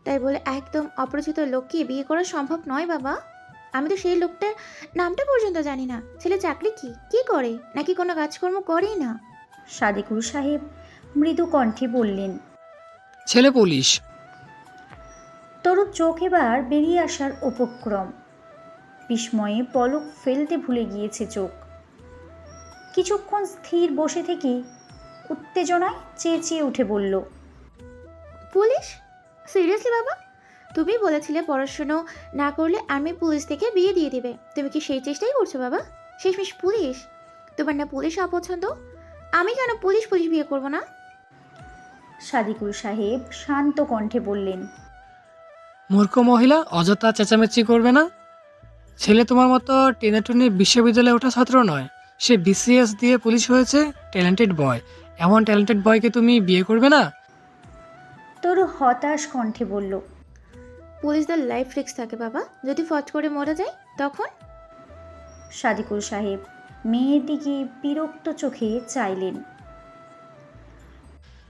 তাই বলে একদম অপরিচিত লোককে বিয়ে করা সম্ভব নয় বাবা। আমি তো সেই লোকটার নামটা পর্যন্ত জানি না। ছেলে চাকরি কি কি করে, নাকি কোনো কাজকর্ম করেই না? সাদিকুল সাহেব মৃদু কণ্ঠে বললেন। ছেলে পুলিশ। তরুর চোখ এবার বেরিয়ে আসার উপক্রম। বিস্ময়ে পলক ফেলতে ভুলে গিয়েছে চোখ। কিছুক্ষণ স্থির বসে থেকে উত্তেজনায় চেঁচিয়ে উঠে বলল। পুলিশ? সিরিয়াসলি বাবা? তুমি বলেছিলে পড়াশুনো না করলে আর্মি পুলিশ থেকে বিয়ে দিয়ে দিবে। তুমি কি সেই চেষ্টাই করছো বাবা? শেষমেশ পুলিশ? তোমার না পুলিশ অপছন্দ? আমি কেন পুলিশ পুলিশ বিয়ে করব না? সাদিকুল সাহেব শান্ত কণ্ঠে বললেন। মূর্খ মহিলা, অযথা চেঁচামেচি করবে না। ছেলে তোমার মতো টেনে টুনে বিশ্ববিদ্যালয়ে ওঠা ছাত্র নয়। সে বিসিএস দিয়ে পুলিশ হয়েছে। ট্যালেন্টেড বয়। এমন ট্যালেন্টেড বয়কে তুমি বিয়ে করবে না? তরু হতাশ কণ্ঠে বলল। পুলিশদের লাইফ রিস্ক থাকে বাবা, যদি ফট করে মরে যায় তখন? সাদিকুল সাহেব মেয়ের দিকে বিরক্ত চোখে চাইলেন।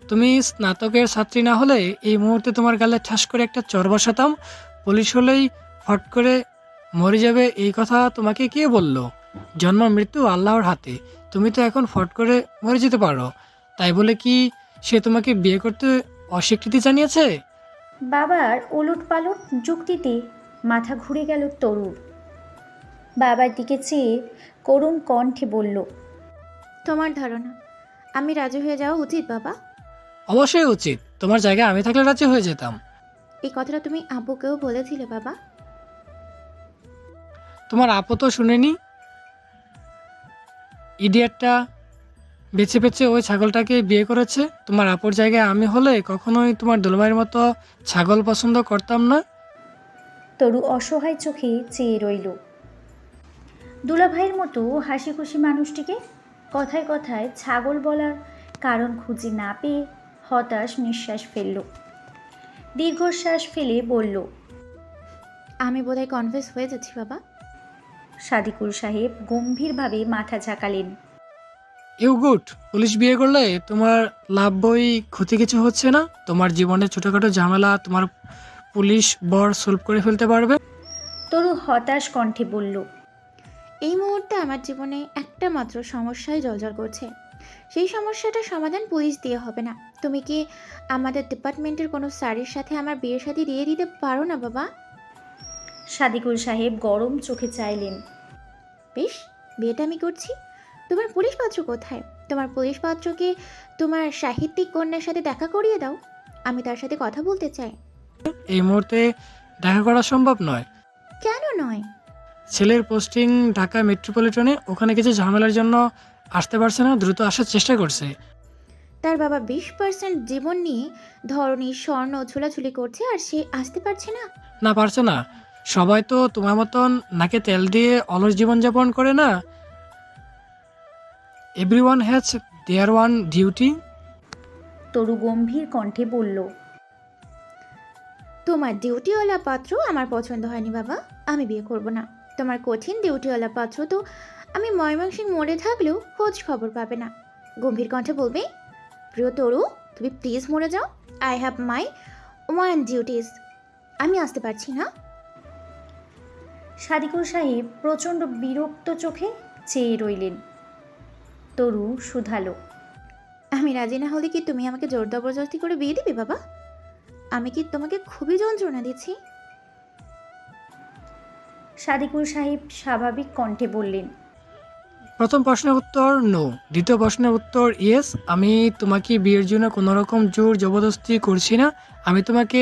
তুমি স্নাতকের ছাত্রী না হলে এই মুহূর্তে তোমার গালে ঠাস করে একটা চর বসাতাম। পুলিশ হলেই ফট করে মরে যাবে এই কথা তোমাকে কে বলল? জন্ম মৃত্যু আল্লাহর হাতে। তুমি তো এখন ফট করে মরে যেতে পারো। তাই বলে কি সে তোমাকে বিয়ে করতে অস্বীকৃতি জানিয়েছে? বাবার ওলটপালট যুক্তিতে মাথা ঘুরে গেল তরুর। বাবার দিকে চেয়ে করুণ কণ্ঠে বলল। তোমার ধারণা আমি রাজি হয়ে যাওয়া উচিত বাবা? অবশ্যই উচিত। তোমার জায়গায় আমি থাকলে রাজি হয়ে যেতাম। এই কথাটা তুমি আব্বুকেও বলেছিলে বাবা? তোমার আপু তো শুনেনি। ইডিয়েটটা বেছে বেছে ওই ছাগলটাকে বিয়ে করেছে। তোমার আপুর জায়গায় আমি হলে কখনোই তোমার দুলাভাইয়ের মতো ছাগল পছন্দ করতাম না। তরু অসহায় চোখে চেয়ে রইল। দুলাভাইয়ের মতো হাসি খুশি মানুষটিকে কথায় কথায় ছাগল বলার কারণ খুঁজে না পেয়ে হতাশ নিঃশ্বাস ফেলল। দীর্ঘশ্বাস ফেলে বলল। আমি বোধহয় কনফিউজ হয়ে যাচ্ছি বাবা। সাদিকুল সাহেব গম্ভীরভাবে মাথা ঝাঁকালেন। You good. পুলিশ বিয়ে করলে তোমার লাভ বই ক্ষতি কিছু হচ্ছে না। তোমার জীবনের ছোটখাটো ঝামেলা তোমার পুলিশ বর সলভ করে ফেলতে পারবে। তরু হতাশ কণ্ঠে বলল। এই মুহূর্তে আমার জীবনে একটা মাত্র সমস্যাই জলজল করছে। সেই সমস্যাটার সমাধান পুলিশ দিয়ে হবে না। তুমি কি আমাদের ডিপার্টমেন্টের কোনো স্যারের সাথে আমার বিয়ের সাথে দিয়ে দিতে পারো না বাবা? সাদিকুল সাহেব গরম চোখে চাইলেন। বেশ, বিয়েটা আমি করছি। তোমার পুলিশ পাত্র কোথায়? তোমার পুলিশ পাত্রকে তোমার সাহিত্যিক কন্যার সাথে দেখা করিয়ে দাও। আমি তার সাথে কথা বলতে চাই। এই মুহূর্তে দেখা করা সম্ভব নয়। কেন নয়? ছেলের পোস্টিং ঢাকা মেট্রোপলিটনে। ওখানে কিছু ঝামেলার জন্য আসতে পারছে না। দ্রুত আসার চেষ্টা করছে। তার বাবা 20% জীবন নিয়ে ধরনী স্বর্ণ ঝুলাঝুলি করছে, আর সে আসতে পারছে না। না, পারছে না। সবাই তো তোমার মতন নাকে তেল দিয়ে অলস জীবনযাপন করে না। Everyone has their one duty. Taru গম্ভীর কণ্ঠে বলল। তোমার ডিউটিওয়ালা পাত্র আমার পছন্দ হয়নি বাবা। আমি বিয়ে করব না। তোমার কঠিন ডিউটিওয়ালা পাত্র তো আমি ময়মনসিং মোড়ে থাকলেও খোঁজ খবর পাবে না। গম্ভীর কণ্ঠে বলবে, প্রিয় তরু, তুমি প্লিজ মরে যাও। I have my one duties. আমি আসতে পারছি না। সাদিকুল সাহেব প্রচণ্ড বিরক্ত চোখে চেয়ে রইলেন। তরু শুধালো। আমি রাজি না হলে কি তুমি আমাকে জোর জবরদস্তি করে বিয়ে দিবে বাবা? আমি কি তোমাকে খুবই যন্ত্রণা দিচ্ছি? সাদিকুল সাহেব স্বাভাবিক কণ্ঠে বললেন। প্রথম প্রশ্নের উত্তর নো। দ্বিতীয় প্রশ্নের উত্তর ইয়েস। আমি তোমাকে বিয়ের জন্য কোনো রকম জোর জবরদস্তি করছি না। আমি তোমাকে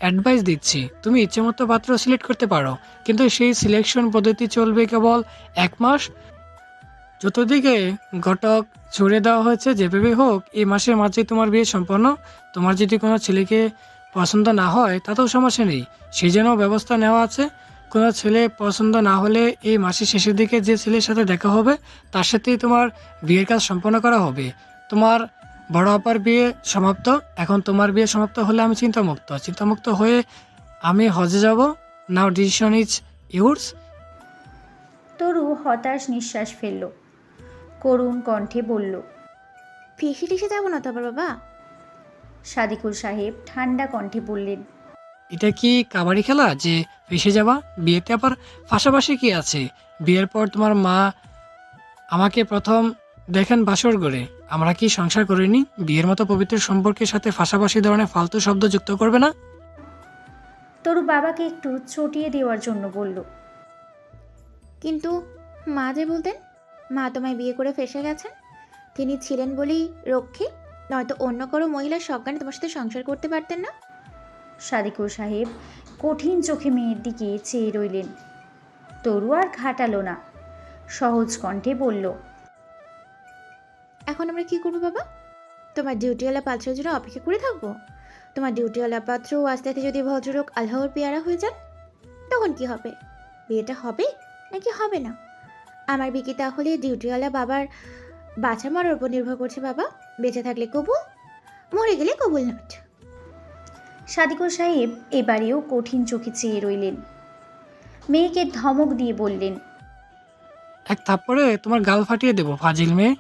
অ্যাডভাইস দিচ্ছি। তুমি ইচ্ছেমতো পাত্র সিলেক্ট করতে পারো, কিন্তু সেই সিলেকশন পদ্ধতি চলবে কেবল 1 মাস। চতুর্দিকে ঘটক ছড়িয়ে দেওয়া হয়েছে। যেভাবে হোক এই মাসের মাঝেই তোমার বিয়ে সম্পন্ন। তোমার যদি কোনো ছেলেকে পছন্দ না হয় তাতেও সমস্যা নেই, সেই জন্য ব্যবস্থা নেওয়া আছে। কোনো ছেলে পছন্দ না হলে এই মাসের শেষের দিকে যে ছেলের সাথে দেখা হবে তার সাথেই তোমার বিয়ের কাজ সম্পন্ন করা হবে। তোমার বড় আপার বিয়ে সমাপ্ত। এখন তোমার বিয়ে সমাপ্ত হলে আমি চিন্তামুক্ত হয়ে আমি হজে যাব। নাও ডিসিশন ইজ ইউর্স। তরু হতাশ নিঃশ্বাস ফেলল। করুণ কণ্ঠে বলল। ফেসে টেসে যাবো না তো আবার বাবা? সাদিকুল সাহেব ঠান্ডা কণ্ঠে বললেন। এটা কি কাবাডি খেলা যে ফেসে যাবা? বিয়েতে আবার পাশাপাশি কি আছে? বিয়ের পর তোমার মা আমাকে প্রথম দেখেন বাসর ঘরে। আমরা কি সংসার করিনি? বিয়ের মতো পবিত্র সম্পর্কের সাথে পাশাপাশি ধরনের ফালতু শব্দ যুক্ত করবে না। তরু বাবাকে একটু চটিয়ে দেওয়ার জন্য বলল। কিন্তু মা যে বলতেন, মা তোমায় বিয়ে করে ফেসে গেছেন, তিনি ছিলেন বলেই রক্ষী, নয়তো অন্য কারো মহিলার সজ্ঞানে তোমার সাথে সংসার করতে পারতেন না। সাদিকুর সাহেব কঠিন চোখে মেয়ের দিকে চেয়ে রইলেন। তরু আর ঘাটালো না, সহজ কণ্ঠে বলল। এখন আমরা কি করবো বাবা? তোমার ডিউটিওয়ালা পাত্রের জন্য অপেক্ষা করে থাকবো? তোমার ডিউটিওয়ালা পাত্র আস্তে আস্তে যদি ভদ্রলোক আল্লাহর পেয়ারা হয়ে যান, তখন কি হবে? বিয়েটা হবে নাকি হবে না? আমার বিকি তাহলে ডিউটিওয়ালা বাবার বাঁচা মরার উপর নির্ভর করছে বাবা। বেঁচে থাকলে কবুল, মরে গেলে কবুল নট। সাদিকুর সাহেব এবারেও কঠিন চোখে চেয়ে রইলেন। মেয়েকে ধমক দিয়ে বললেন। এক থাপ্পড়ে তোমার গাল ফাটিয়ে দেবো ফাজিল মেয়ে।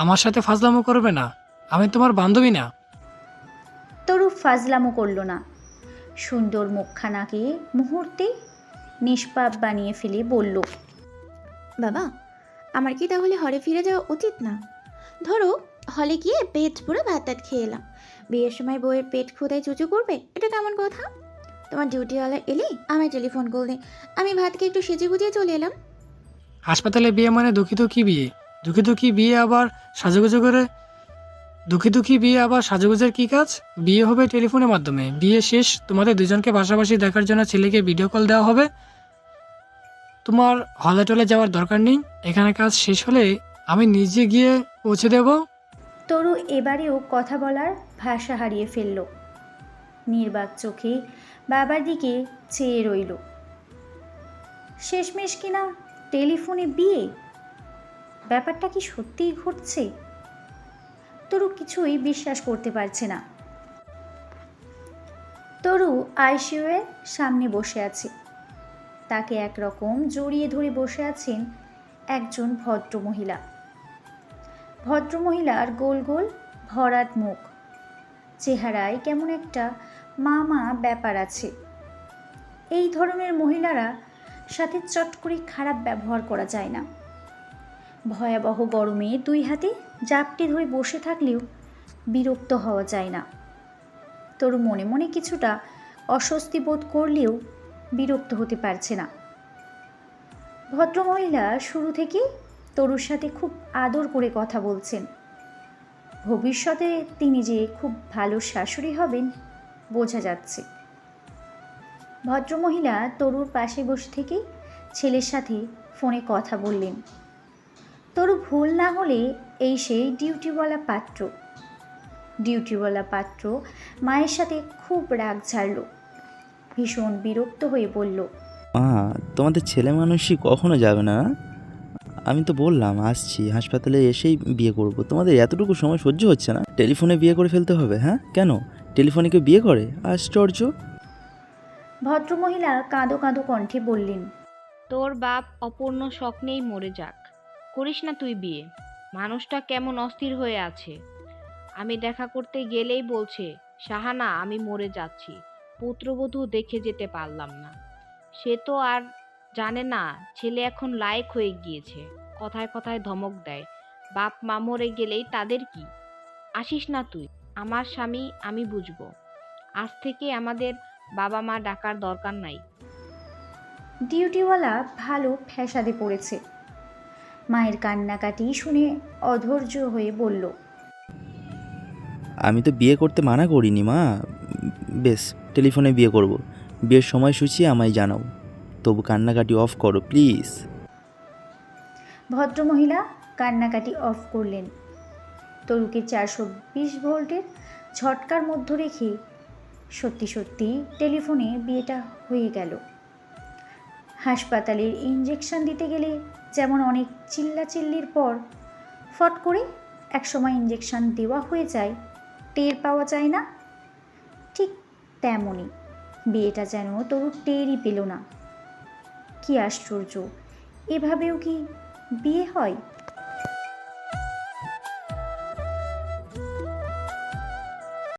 আমার সাথে ফাজলামো করবে না, আমি তোমার বান্ধবী না। তরু ফাজলামো করল না, সুন্দর মুখখানাকে মুহূর্তে নিষ্পাপ বানিয়ে ফেলে বলল। বাবা, আমার কি তাহলে হলে ফিরে যাওয়া উচিত না? ধরো হলে গিয়ে পেট পুরো ভাত টাত খেয়ে এলাম, বিয়ের সময় বউয়ের পেট ক্ষুদায় চুচু করবে, এটা কেমন কথা? তোমার ডিউটিওয়ালা এলে আমায় টেলিফোন করলে, আমি ভাতকে একটু সেজে গুজিয়ে চলে এলাম। হাসপাতালে বিয়ে মানে দুঃখী দুঃখী বিয়ে। দুঃখী দুঃখী বিয়ে আবার সাজুগুজু করে? দুঃখী দুঃখী বিয়ে আবার সাজুগুজের কি কাজ? বিয়ে হবে টেলিফোনের মাধ্যমে। বিয়ে শেষ, তোমাদের দুজনকে পাশাপাশি দেখার জন্য ছেলেকে ভিডিও কল দেওয়া হবে। তোমার হলে টলে যাওয়ার দরকার নেই। এখানে কাজ শেষ হলে আমি নিজে গিয়ে পৌঁছে দেব। তরু এবারেও কথা বলার ভাষা হারিয়ে ফেলল। নির্বাক চোখে বাবার দিকে চেয়ে রইল। শেষমেশ কিনা টেলিফোনে বিয়ে? ব্যাপারটা কি সত্যিই ঘটছে? তরু কিছুই বিশ্বাস করতে পারছে না। তরু আইসিইউয়ের সামনে বসে আছে। তাকে একরকম জড়িয়ে ধরে বসে আছেন একজন ভদ্রমহিলা। ভদ্রমহিলার গোল গোল ভরাট মুখ, চেহারায় কেমন একটা মা ব্যাপার আছে। এই ধরনের মহিলারা সাথে চট করে খারাপ ব্যবহার করা যায় না। ভয়াবহ গরমে দুই হাতে জাপটে ধরে বসে থাকলেও বিরক্ত হওয়া যায় না। তোর মনে মনে কিছুটা অস্বস্তি বোধ করলেও বিরক্ত হতে পারছে না। ভদ্রমহিলা শুরু থেকে তরুর সাথে খুব আদর করে কথা বলছেন। ভবিষ্যতে তিনি যে খুব ভালো শাশুড়ি হবেন বোঝা যাচ্ছে। ভদ্রমহিলা তরুর পাশে বসে থেকেই ছেলের সাথে ফোনে কথা বললেন। তরু ভুল না হলে এই সেই ডিউটিওয়ালা পাত্র। ডিউটিওয়ালা পাত্র মায়ের সাথে খুব রাগ ঝাড়ল, ভীষণ বিরক্ত হয়ে বলল। মা, তোমাদের ছেলে মানুষই কখনো যাবে না। আমি তো বললাম আসছি, হাসপাতালে এসেই বিয়ে করব। তোমাদের এতটুকু সময় সহ্য হচ্ছে না? টেলিফোনে বিয়ে করে ফেলতে হবে? হ্যাঁ, কেন? টেলিফোনে কেউ বিয়ে করে? আশ্চর্য। ভদ্রমহিলা কাঁদো কাঁদো কণ্ঠে বললেন। তোর বাপ অপূর্ণ স্বপ্নেই মরে যাক, করিস না তুই বিয়ে। মানুষটা কেমন অস্থির হয়ে আছে। আমি দেখা করতে গেলেই বলছে, শাহানা আমি মরে যাচ্ছি, পুত্রবধূ দেখে যেতে পারলাম না। সে তো আর জানে না ছেলে এখন লায়ক হয়ে গিয়েছে। কথায় কথায় ধমক দেয়, বাপ মা মরে গেলেই তাদের কি। আসিস না তুই, আমার স্বামী আমি বুঝবো। আজ থেকে আমাদের বাবা মা ডাকার দরকার নাই। ডিউটিওয়ালা ভালো ফ্যাসাদে পড়েছে। মায়ের কান্নাকাটি শুনে অধৈর্য হয়ে বলল। আমি তো বিয়ে করতে মানা করিনি মা। বেশ, টেলিফোনে বিয়ে করব। বিয়ের সময়সূচি আমায় জানাও। তবু কান্নাকাটি অফ করো প্লিজ। ভদ্রমহিলা কান্নাকাটি অফ করলেন। তরুকে 420 ভোল্টের ঝটকার মধ্যে রেখে সত্যি সত্যি টেলিফোনে বিয়েটা হয়ে গেল। হাসপাতালের ইঞ্জেকশন দিতে গেলে যেমন অনেক চিল্লাচিল্লির পর ফট করে একসময় ইঞ্জেকশন দেওয়া হয়ে যায়, টের পাওয়া যায় না, ঠিক তেমনই বিয়েটা যেন তরু টেরই পেল না। কি আশ্চর্য, এভাবেও কি বিয়ে হয়?